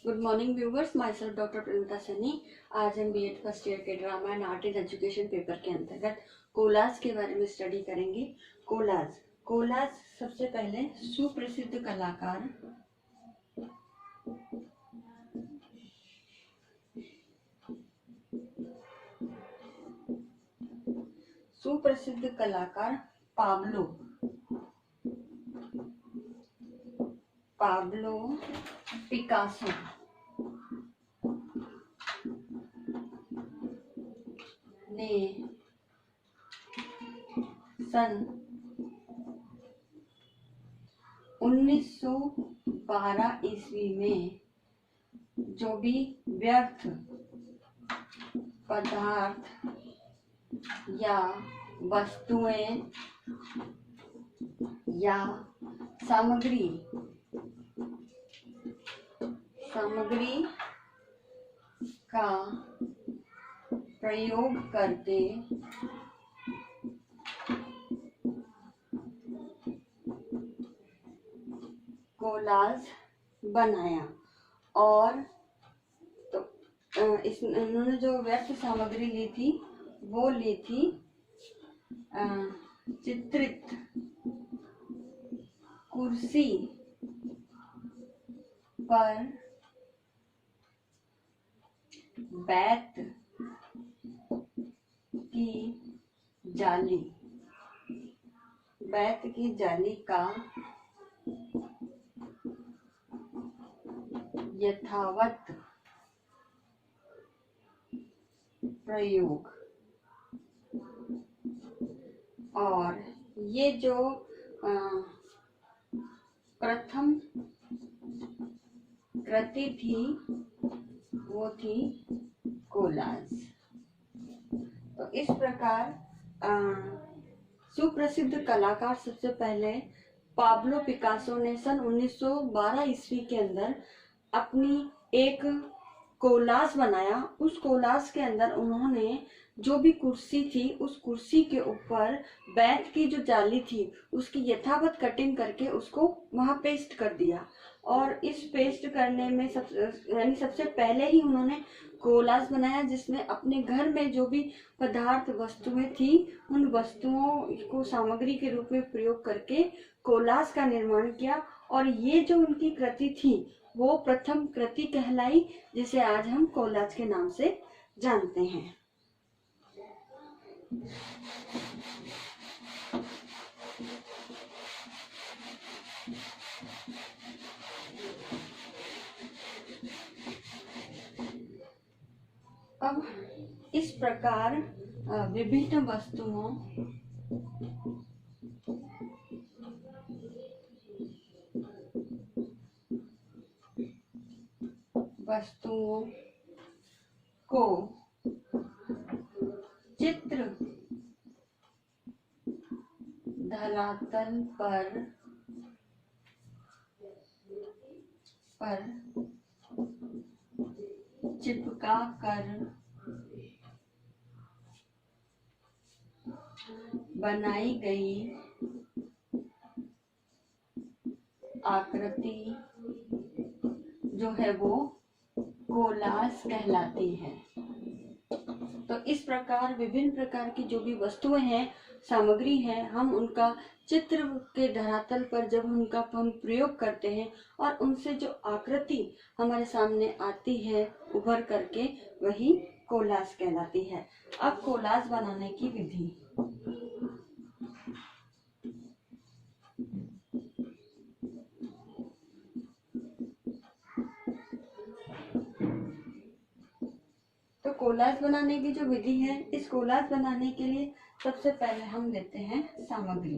Good morning viewers, myself doctor Premita Saini. आज हम BEd first year के drama and art in education paper के अंतर्गत कोलाज के बारे में स्टडी करेंगे। कोलाज कोलाज सबसे पहले सुप्रसिद्ध कलाकार पाब्लो पिकासो ने सन 1912 ईस्वी में जो भी व्यर्थ पदार्थ या वस्तुएं या सामग्री का प्रयोग करके कोलाज बनाया। और तो इन्होंने जो व्यर्थ सामग्री ली थी वो ली थी चित्रित कुर्सी पर बैत की जाली का यथावत प्रयोग। और ये जो प्रथम कृति थी वो थी कोलाज। तो इस प्रकार सुप्रसिद्ध कलाकार सबसे पहले पाब्लो पिकासो ने सन 1912 ईस्वी के अंदर अपनी एक कोलाज बनाया। उस कोलाज के अंदर उन्होंने जो भी कुर्सी थी उस कुर्सी के ऊपर बैत की जो जाली थी उसकी यथावत कटिंग करके उसको वहां पेस्ट कर दिया। और इस पेस्ट करने में सबसे पहले ही उन्होंने कोलाज बनाया जिसमें अपने घर में जो भी पदार्थ वस्तुएं थी उन वस्तुओं को सामग्री के रूप में प्रयोग करके कोलाज का निर्माण किया। और ये जो उनकी कृति थी वो प्रथम कृति कहलाई, जिसे आज हम कोलाज के नाम से जानते हैं। अब इस प्रकार विभिन्न वस्तुओं को चित्र धरातल पर चिपका कर बनाई गई आकृति जो है वो कोलाज कहलाती है। तो इस प्रकार विभिन्न प्रकार की जो भी वस्तुएं हैं, सामग्री है, हम उनका चित्र के धरातल पर जब उनका हम प्रयोग करते हैं और उनसे जो आकृति हमारे सामने आती है उभर करके, वही कोलाज कहलाती है। अब कोलाज बनाने की विधि। तो कोलाज बनाने की जो विधि है, इस कोलाज बनाने के लिए सबसे पहले हम लेते हैं सामग्री।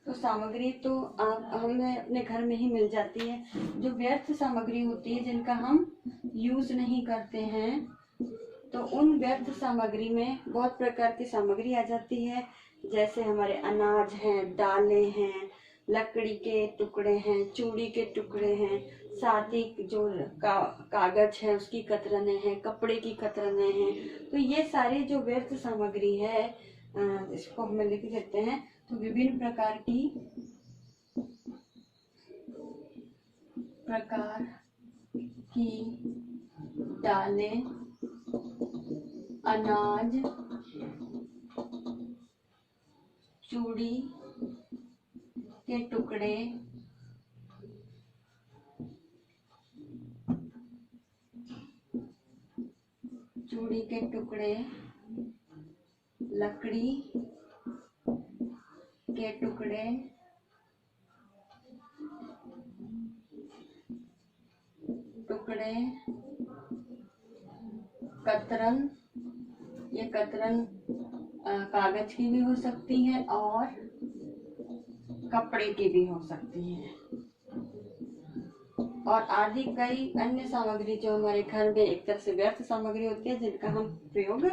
तो सामग्री तो हमें अपने घर में ही मिल जाती है। जो व्यर्थ सामग्री होती है जिनका हम यूज नहीं करते हैं, तो उन व्यर्थ सामग्री में बहुत प्रकार की सामग्री आ जाती है। जैसे हमारे अनाज हैं, दालें हैं, लकड़ी के टुकड़े हैं, चूड़ी के टुकड़े हैं, साथ ही जो कागज है उसकी कतरने हैं, कपड़े की कतरने हैं। तो ये सारी जो व्यर्थ सामग्री है इसको हम लिख देते हैं। तो विभिन्न प्रकार की प्रकार की दालें, अनाज, चूड़ी के टुकड़े, लकड़ी के टुकड़े, कतरन, ये कतरन कागज की भी हो सकती है और कपड़े की भी हो सकती है, और आदि कई अन्य सामग्री जो हमारे घर में एक तरह से व्यर्थ सामग्री होती है जिनका हम प्रयोग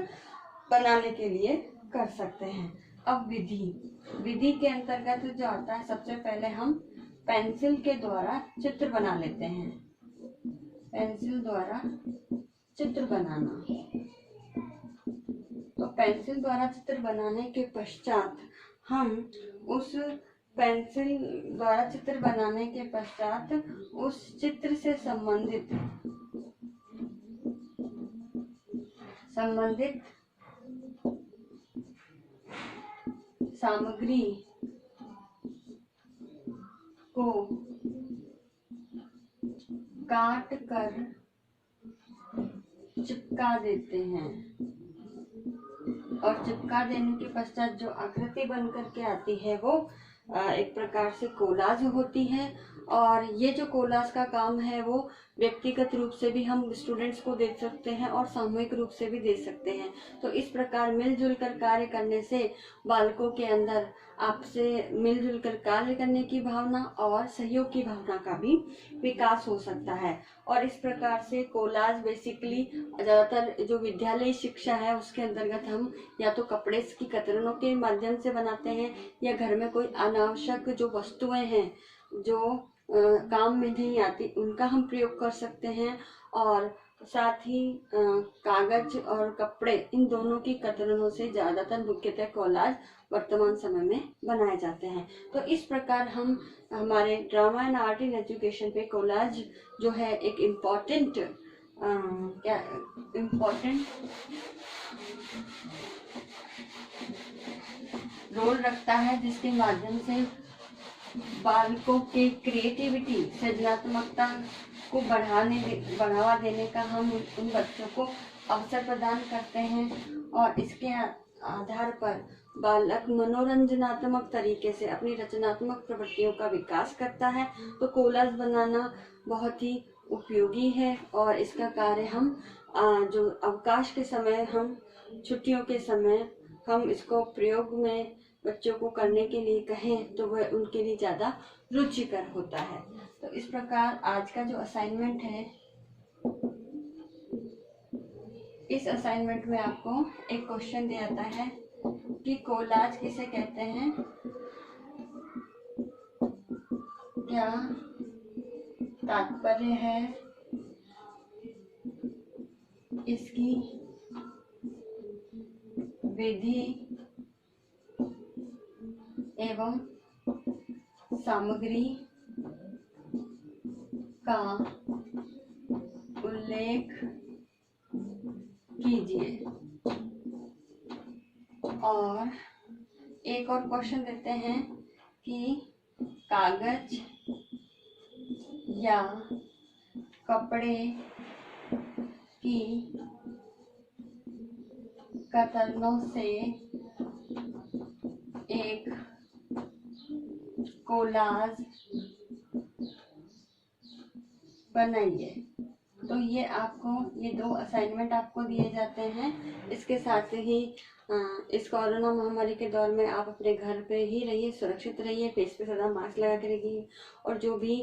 बनाने के लिए कर सकते हैं। अब विधि के अंतर्गत जो आता है, सबसे पहले हम पेंसिल के द्वारा चित्र बना लेते हैं। पेंसिल द्वारा चित्र बनाना, तो पेंसिल द्वारा चित्र बनाने के पश्चात हम उस उस चित्र से संबंधित सामग्री को काट कर चिपका देते हैं, और चिपका देने के पश्चात जो आकृति बन करके आती है वो एक प्रकार से कोलाज होती है। और ये जो कोलाज का काम है वो व्यक्तिगत रूप से भी हम स्टूडेंट्स को दे सकते हैं और सामूहिक रूप से भी दे सकते हैं। तो इस प्रकार मिलजुल कर कार्य करने से बालकों के अंदर आपसे मिलजुल कर कार्य करने की भावना और सहयोग की भावना का भी विकास हो सकता है। और इस प्रकार से कोलाज बेसिकली ज़्यादातर जो विद्यालयी शिक्षा है उसके अंतर्गत हम या तो कपड़े की कतरनों के माध्यम से बनाते हैं, या घर में कोई अनावश्यक जो वस्तुएं हैं जो काम में नहीं आती उनका हम प्रयोग कर सकते हैं। और साथ ही कागज और कपड़े, इन दोनों की कतरनों से ज़्यादातर मुख्यतः कोलाज वर्तमान समय में बनाए जाते हैं। तो इस प्रकार हम हमारे drama and art in education पे कोलाज जो है एक इम्पॉर्टेंट रोल रखता है, जिसके माध्यम से बालकों के क्रिएटिविटी, सृजनात्मकता को बढ़ावा देने का हम उन बच्चों को अवसर प्रदान करते हैं। और इसके आधार पर बालक मनोरंजनात्मक तरीके से अपनी रचनात्मक प्रवृत्तियों का विकास करता है। तो कोलाज बनाना बहुत ही उपयोगी है, और इसका कार्य हम जो अवकाश के समय, हम छुट्टियों के समय हम इसको प्रयोग में बच्चों को करने के लिए कहें तो वह उनके लिए ज़्यादा रुचिकर होता है। तो इस प्रकार आज का जो असाइनमेंट है, इस असाइनमेंट में आपको एक क्वेश्चन दिया जाता है कि कोलाज किसे कहते हैं, क्या तात्पर्य है, इसकी विधि एवं सामग्री का उल्लेख कीजिए। और एक और क्वेश्चन देते हैं कि कागज या कपड़े की कतरनों से एक कोलाज बनाइए। तो ये दो असाइनमेंट आपको दिए जाते हैं। इसके साथ ही इस कोरोना महामारी के दौर में आप अपने घर पे ही रहिए, सुरक्षित रहिए, फेस पे सदा मास्क लगा के रखिए। और जो भी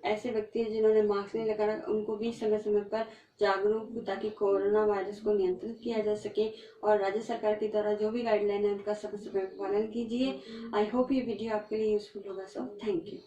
ऐसे व्यक्ति हैं जिन्होंने मास्क नहीं लगाया उनको भी समय समय पर जागरूक, ताकि कोरोना वायरस को नियंत्रित किया जा सके। और राज्य सरकार के द्वारा जो भी गाइडलाइन है उनका समय समय पर पालन कीजिए। आई होप ये वीडियो आपके लिए यूजफुल होगा। So thank you.